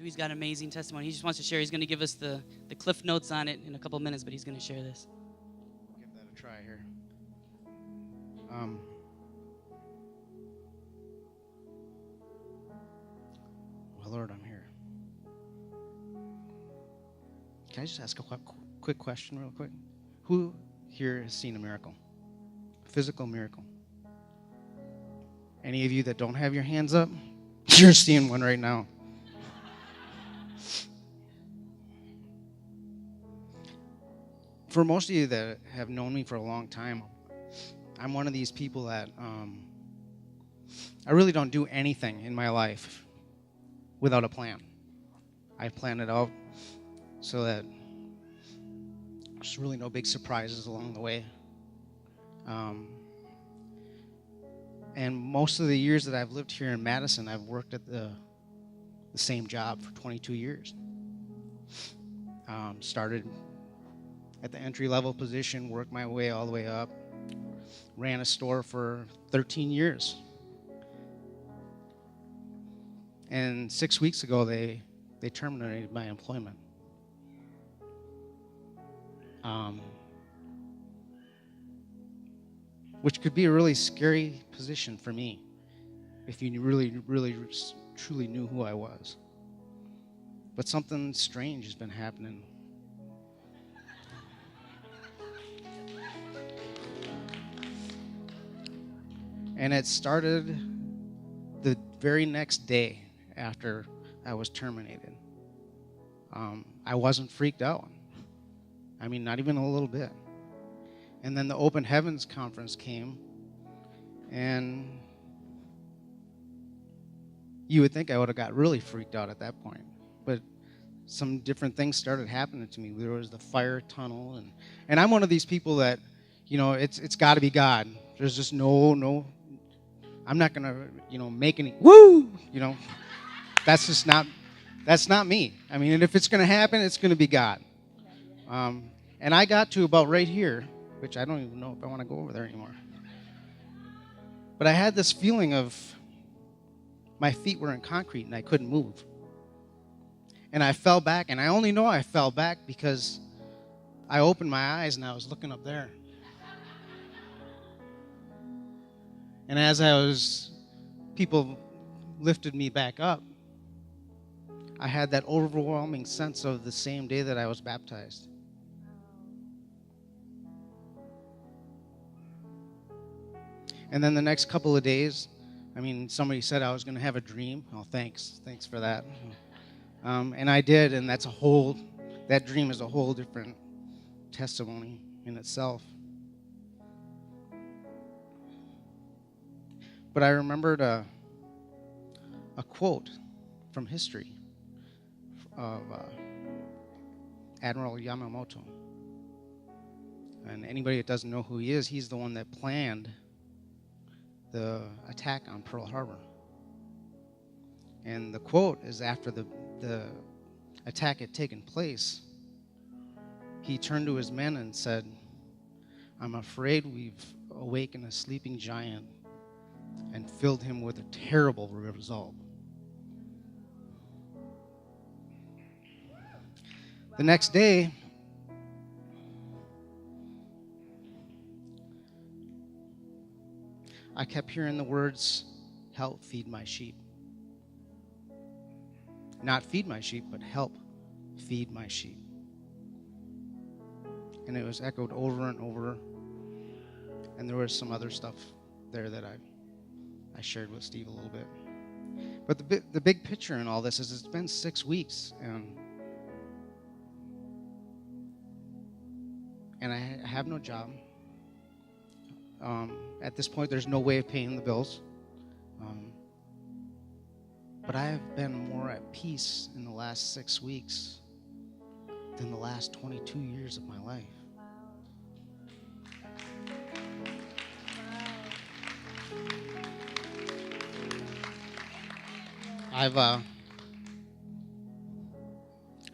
He's got an amazing testimony. He just wants to share. He's going to give us the cliff notes on it in a couple of minutes, but he's going to share this. I'll give that a try here. Well, Lord, I'm here. Can I just ask a quick question real quick? Who here has seen a miracle? A physical miracle? Any of you that don't have your hands up? You're seeing one right now. For most of you that have known me for a long time, I'm one of these people that I really don't do anything in my life without a plan. I plan it out so that there's really no big surprises along the way. And most of the years that I've lived here in Madison, I've worked at the same job for 22 years. Started at the entry-level position, worked my way all the way up, ran a store for 13 years. And 6 weeks ago, they terminated my employment. Which could be a really scary position for me if you really, really, truly knew who I was. But something strange has been happening. And it started the very next day after I was terminated. I wasn't freaked out. I mean, not even a little bit. And then the Open Heavens Conference came, and you would think I would have got really freaked out at that point. But some different things started happening to me. There was the fire tunnel, and I'm one of these people that, it's got to be God. There's just no, I'm not going to, make any, woo, that's not me. I mean, and if it's going to happen, it's going to be God. And I got to about right here, which I don't even know if I want to go over there anymore. But I had this feeling of my feet were in concrete and I couldn't move. And I fell back, and I only know I fell back because I opened my eyes and I was looking up there. And as people lifted me back up, I had that overwhelming sense of the same day that I was baptized. And then the next couple of days, somebody said I was going to have a dream. Oh, thanks for that. And I did, and that dream is a whole different testimony in itself. But I remembered a quote from history of Admiral Yamamoto. And anybody that doesn't know who he is, he's the one that planned the attack on Pearl Harbor. And the quote is after the attack had taken place, he turned to his men and said, "I'm afraid we've awakened a sleeping giant and filled him with a terrible result." The next day, I kept hearing the words, "Help feed my sheep." Not feed my sheep, but help feed my sheep. And it was echoed over and over. And there was some other stuff there that I shared with Steve a little bit. But the big picture in all this is it's been 6 weeks, and I have no job. At this point, there's no way of paying the bills. But I have been more at peace in the last 6 weeks than the last 22 years of my life.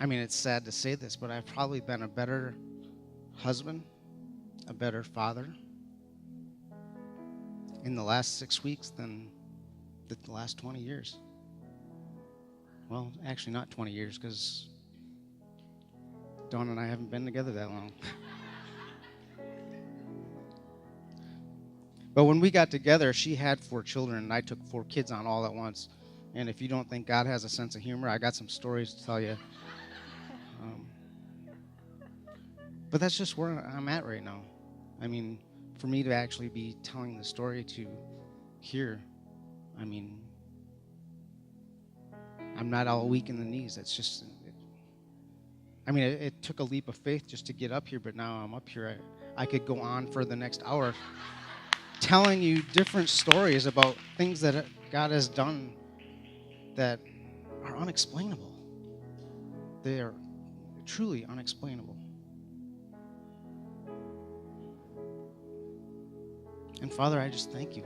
It's sad to say this, but I've probably been a better husband, a better father in the last 6 weeks than the last 20 years. Well, actually, not 20 years because Dawn and I haven't been together that long. But when we got together, she had 4 children, and I took 4 kids on all at once. And if you don't think God has a sense of humor, I got some stories to tell you. Um, but that's just where I'm at right now. I mean, for me to actually be telling the story to here, I mean, I'm not all weak in the knees. It's just, it took a leap of faith just to get up here, but now I'm up here. I could go on for the next hour telling you different stories about things that God has done that are unexplainable. They are truly unexplainable. And Father, I just thank you.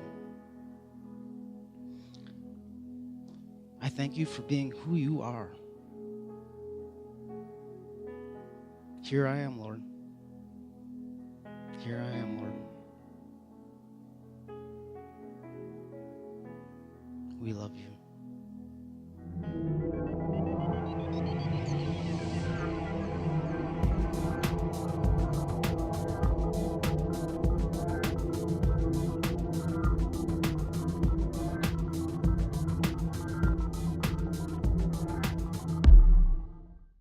I thank you for being who you are. Here I am, Lord. Here I am, Lord. We love you.